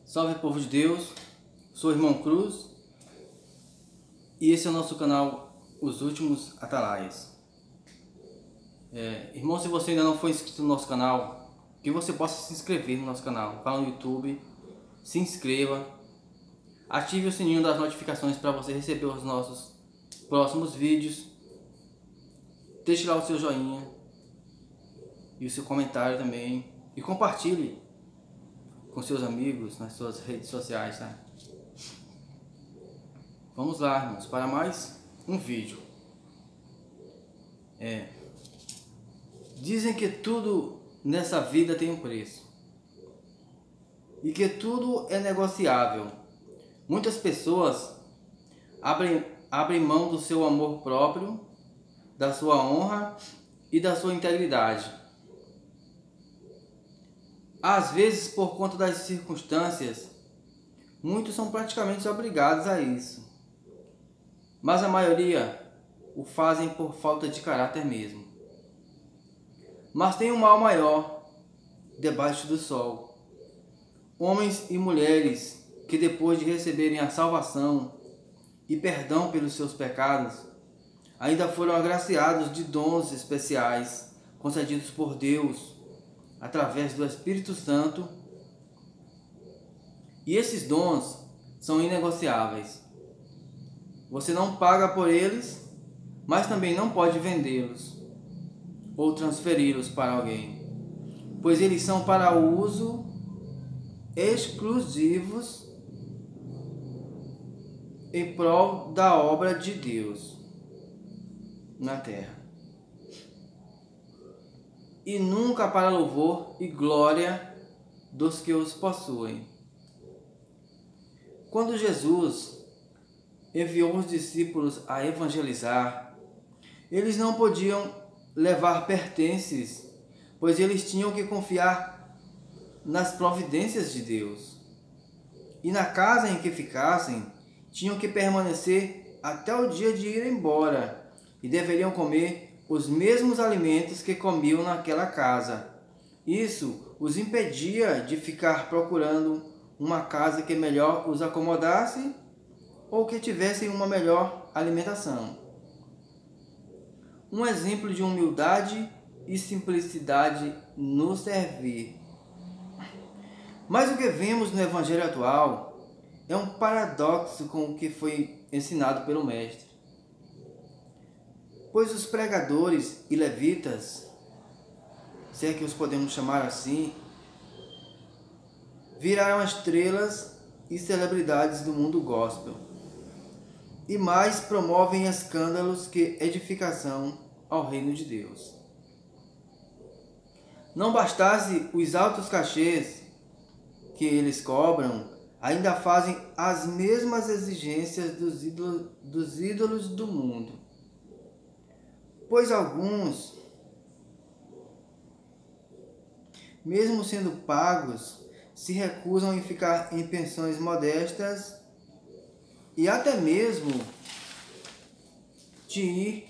Salve, povo de Deus, sou o irmão Cruz e esse é o nosso canal Os Últimos Atalaias. Irmão, se você ainda não foi inscrito no nosso canal, que você possa se inscrever no nosso canal, vá no YouTube, se inscreva, ative o sininho das notificações para você receber os nossos próximos vídeos, deixe lá o seu joinha e o seu comentário também e compartilhe com seus amigos nas suas redes sociais, tá? Vamos lá, irmãos, para mais um vídeo. Dizem que tudo nessa vida tem um preço e que tudo é negociável. Muitas pessoas abrem mão do seu amor próprio, da sua honra e da sua integridade. Às vezes, por conta das circunstâncias, muitos são praticamente obrigados a isso. Mas a maioria o fazem por falta de caráter mesmo. Mas tem um mal maior debaixo do sol. Homens e mulheres que depois de receberem a salvação e perdão pelos seus pecados, ainda foram agraciados de dons especiais concedidos por Deus através do Espírito Santo, e esses dons são inegociáveis. Você não paga por eles, mas também não pode vendê-los ou transferi-los para alguém, pois eles são para uso exclusivos em prol da obra de Deus na terra, e nunca para louvor e glória dos que os possuem. Quando Jesus enviou os discípulos a evangelizar, eles não podiam levar pertences, pois eles tinham que confiar nas providências de Deus. E na casa em que ficassem, tinham que permanecer até o dia de ir embora, e deveriam comer os mesmos alimentos que comiam naquela casa. Isso os impedia de ficar procurando uma casa que melhor os acomodasse ou que tivessem uma melhor alimentação. Um exemplo de humildade e simplicidade no servir. Mas o que vemos no Evangelho atual é um paradoxo com o que foi ensinado pelo Mestre. Pois os pregadores e levitas, se é que os podemos chamar assim, viraram estrelas e celebridades do mundo gospel, e mais promovem escândalos que edificação ao reino de Deus. Não bastasse os altos cachês que eles cobram, ainda fazem as mesmas exigências dos ídolos do mundo. Pois alguns, mesmo sendo pagos, se recusam em ficar em pensões modestas e até mesmo de ir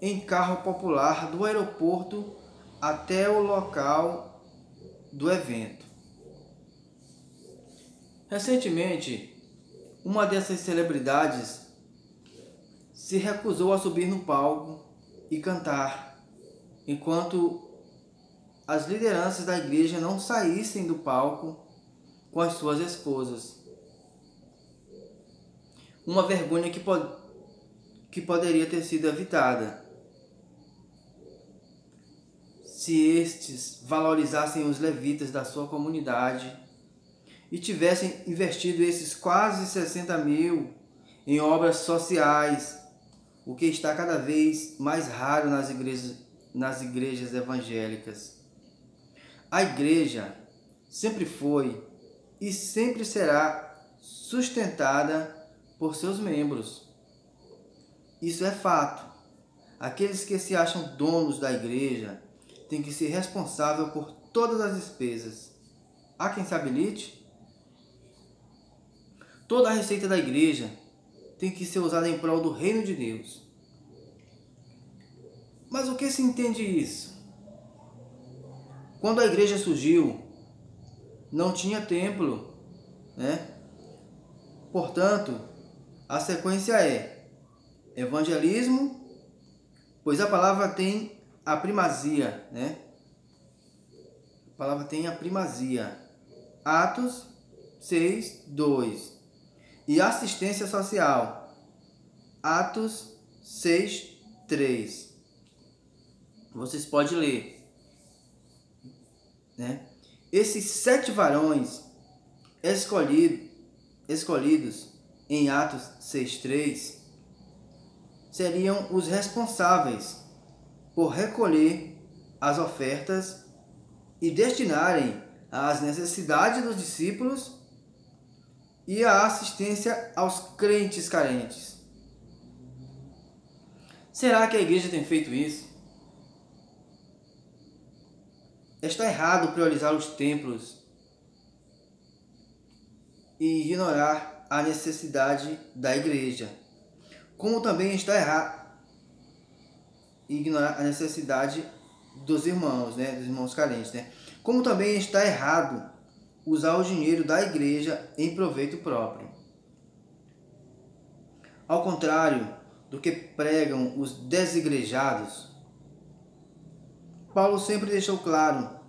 em carro popular do aeroporto até o local do evento. Recentemente, uma dessas celebridades se recusou a subir no palco e cantar, enquanto as lideranças da igreja não saíssem do palco com as suas esposas. Uma vergonha que poderia ter sido evitada se estes valorizassem os levitas da sua comunidade e tivessem investido esses quase 60 mil em obras sociais, o que está cada vez mais raro nas igrejas evangélicas. A igreja sempre foi e sempre será sustentada por seus membros. Isso é fato. Aqueles que se acham donos da igreja têm que ser responsáveis por todas as despesas. Há quem se habilite? Toda a receita da igreja tem que ser usada em prol do reino de Deus. Mas o que se entende isso? Quando a igreja surgiu, não tinha templo né? Portanto, a sequência é evangelismo, pois a palavra tem a primazia, né? A palavra tem a primazia. Atos 6, 2. E assistência social. Atos 6, 3. Vocês podem ler, né? Esses 7 varões escolhidos em Atos 6:3 seriam os responsáveis por recolher as ofertas e destinarem às necessidades dos discípulos e à assistência aos crentes carentes. Será que a igreja tem feito isso? Está errado priorizar os templos e ignorar a necessidade da igreja, como também está errado ignorar a necessidade dos irmãos, né, dos irmãos carentes, né? Como também está errado usar o dinheiro da igreja em proveito próprio. Ao contrário do que pregam os desigrejados, Paulo sempre deixou claro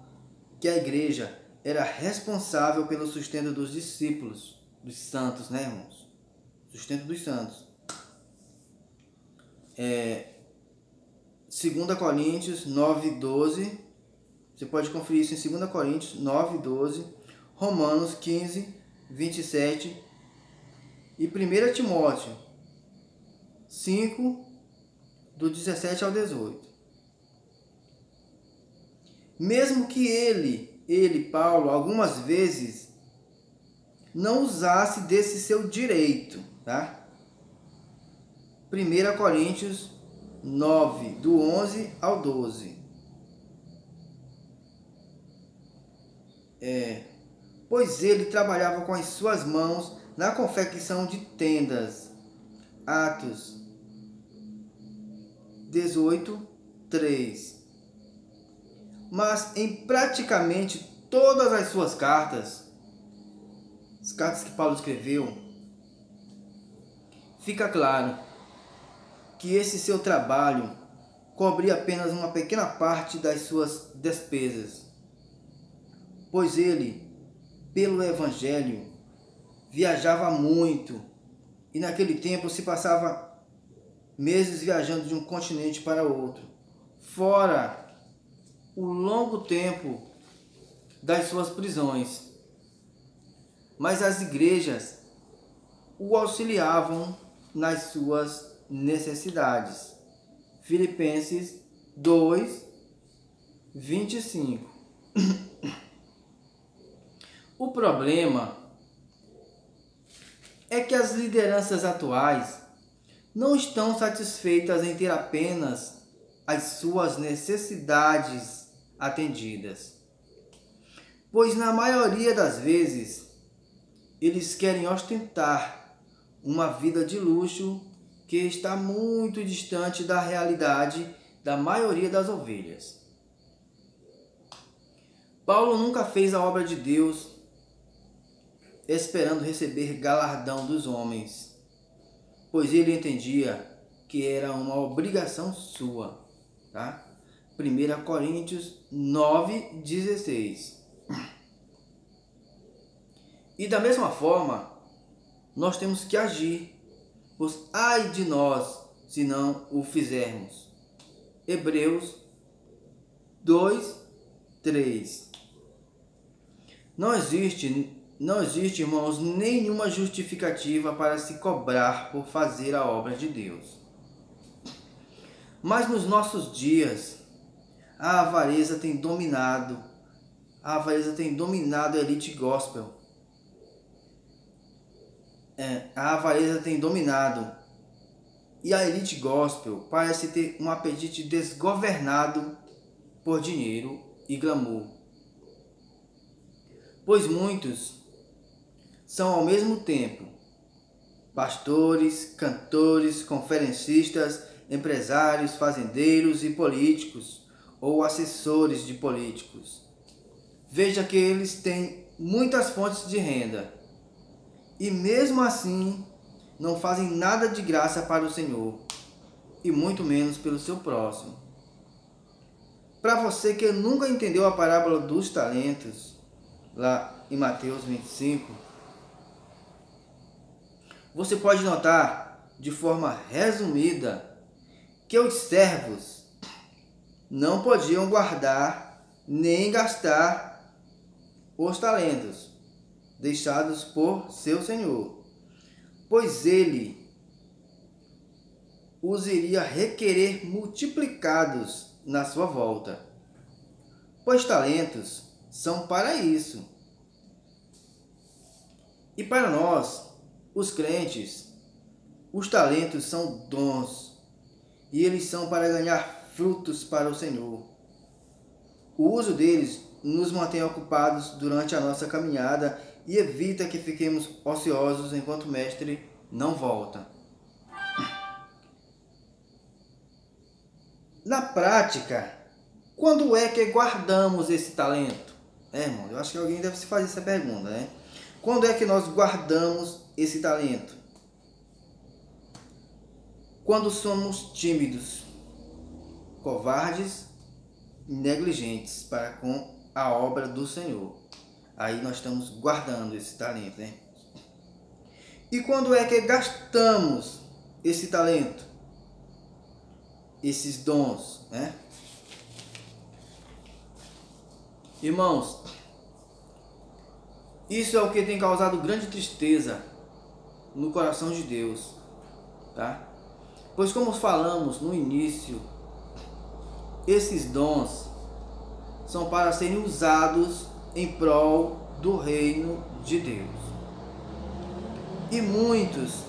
que a igreja era responsável pelo sustento dos discípulos, dos santos, né, irmãos? Sustento dos santos. 2 Coríntios 9:12. Você pode conferir isso em 2 Coríntios 9:12, Romanos 15:27 e 1 Timóteo 5, do 17 ao 18. Mesmo que ele, Paulo, algumas vezes não usasse desse seu direito, tá? 1 Coríntios 9, do 11 ao 12. Pois ele trabalhava com as suas mãos na confecção de tendas. Atos 18:3. Mas em praticamente todas as suas cartas, as cartas que Paulo escreveu, fica claro que esse seu trabalho cobria apenas uma pequena parte das suas despesas, pois ele, pelo Evangelho, viajava muito e naquele tempo se passava meses viajando de um continente para outro, fora o longo tempo das suas prisões. Mas as igrejas o auxiliavam nas suas necessidades. Filipenses 2:25. O problema é que as lideranças atuais não estão satisfeitas em ter apenas as suas necessidades atendidas, pois na maioria das vezes eles querem ostentar uma vida de luxo que está muito distante da realidade da maioria das ovelhas. Paulo nunca fez a obra de Deus esperando receber galardão dos homens, pois ele entendia que era uma obrigação sua, tá? 1 Coríntios 9:16. E da mesma forma, nós temos que agir, pois ai de nós se não o fizermos. Hebreus 2:3. Não existe, irmãos, nenhuma justificativa para se cobrar por fazer a obra de Deus. Mas nos nossos dias, a avareza tem dominado a elite gospel. A avareza tem dominado e a elite gospel parece ter um apetite desgovernado por dinheiro e glamour. Pois muitos são ao mesmo tempo pastores, cantores, conferencistas, empresários, fazendeiros e políticos ou assessores de políticos. Veja que eles têm muitas fontes de renda, e mesmo assim não fazem nada de graça para o Senhor, e muito menos pelo seu próximo. Para você que nunca entendeu a parábola dos talentos, lá em Mateus 25, você pode notar de forma resumida que os servos não podiam guardar nem gastar os talentos deixados por seu senhor, pois ele os iria requerer multiplicados na sua volta, pois talentos são para isso. E para nós, os crentes, os talentos são dons, e eles são para ganhar frutos para o Senhor. O uso deles nos mantém ocupados durante a nossa caminhada e evita que fiquemos ociosos enquanto o Mestre não volta. Na prática, quando é que guardamos esse talento? Irmão, eu acho que alguém deve se fazer essa pergunta, né? Quando é que nós guardamos esse talento? Quando somos tímidos, covardes e negligentes para com a obra do Senhor. Aí nós estamos guardando esse talento, né? E quando é que gastamos esse talento? Esses dons, né? Irmãos, isso é o que tem causado grande tristeza no coração de Deus, tá? Pois como falamos no início, esses dons são para serem usados em prol do reino de Deus. E muitos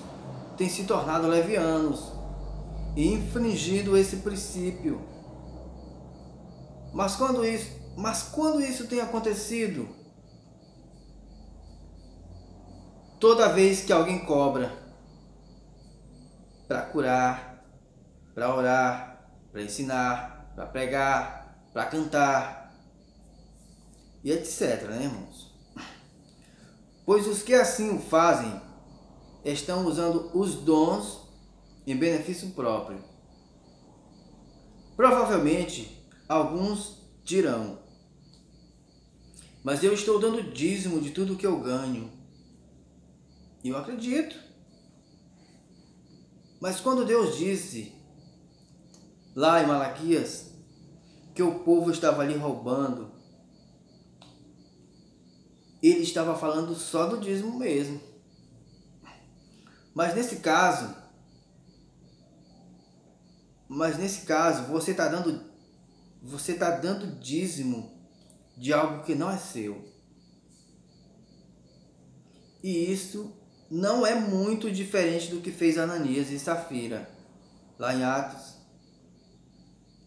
têm se tornado levianos e infringido esse princípio. Mas quando isso tem acontecido? Toda vez que alguém cobra para curar, para orar, para ensinar, para pregar, para cantar e etc, né, irmãos? Pois os que assim o fazem estão usando os dons em benefício próprio. Provavelmente alguns dirão: mas eu estou dando dízimo de tudo que eu ganho. E eu acredito. Mas quando Deus disse lá em Malaquias que o povo estava ali roubando, ele estava falando só do dízimo mesmo. Mas nesse caso, você está dando dízimo de algo que não é seu. E isso não é muito diferente do que fez Ananias e Safira, lá em Atos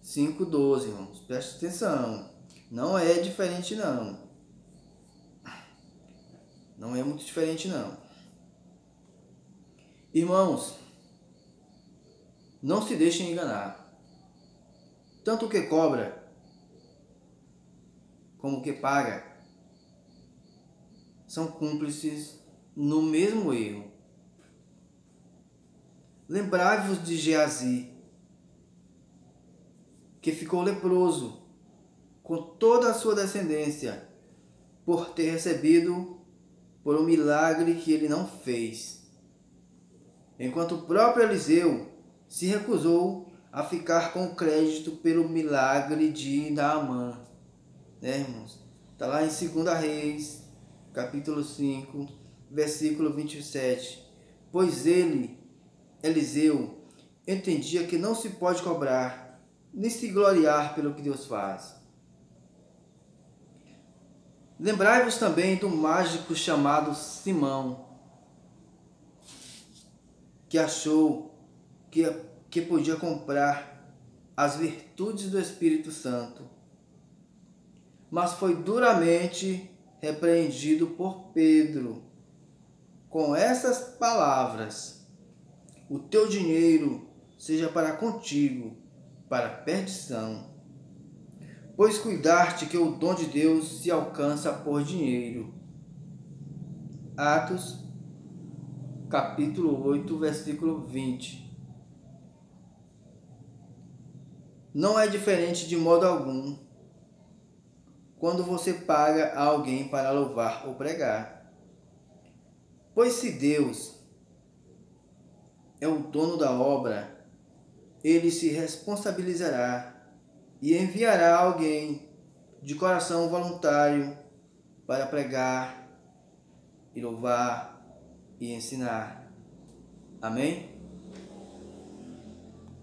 5:12, irmãos. Preste atenção. Não é diferente, não. Não é muito diferente, não. Irmãos, não se deixem enganar. Tanto o que cobra como o que paga são cúmplices no mesmo erro. Lembrai-vos de Geazi, que ficou leproso com toda a sua descendência, por ter recebido por um milagre que ele não fez, enquanto o próprio Eliseu se recusou a ficar com o crédito pelo milagre de Naamã. Né, irmãos? Está lá em 2 Reis, capítulo 5, versículo 27. Pois ele, Eliseu, entendia que não se pode cobrar, nem se gloriar pelo que Deus faz. Lembrai-vos também do mágico chamado Simão, que achou que podia comprar as virtudes do Espírito Santo, mas foi duramente repreendido por Pedro com essas palavras: o teu dinheiro seja para contigo, para a perdição. Pois cuidar-te que o dom de Deus se alcança por dinheiro. Atos capítulo 8, versículo 20. Não é diferente de modo algum quando você paga a alguém para louvar ou pregar. Pois se Deus é o dono da obra, ele se responsabilizará e enviará alguém de coração voluntário para pregar e louvar e ensinar. Amém?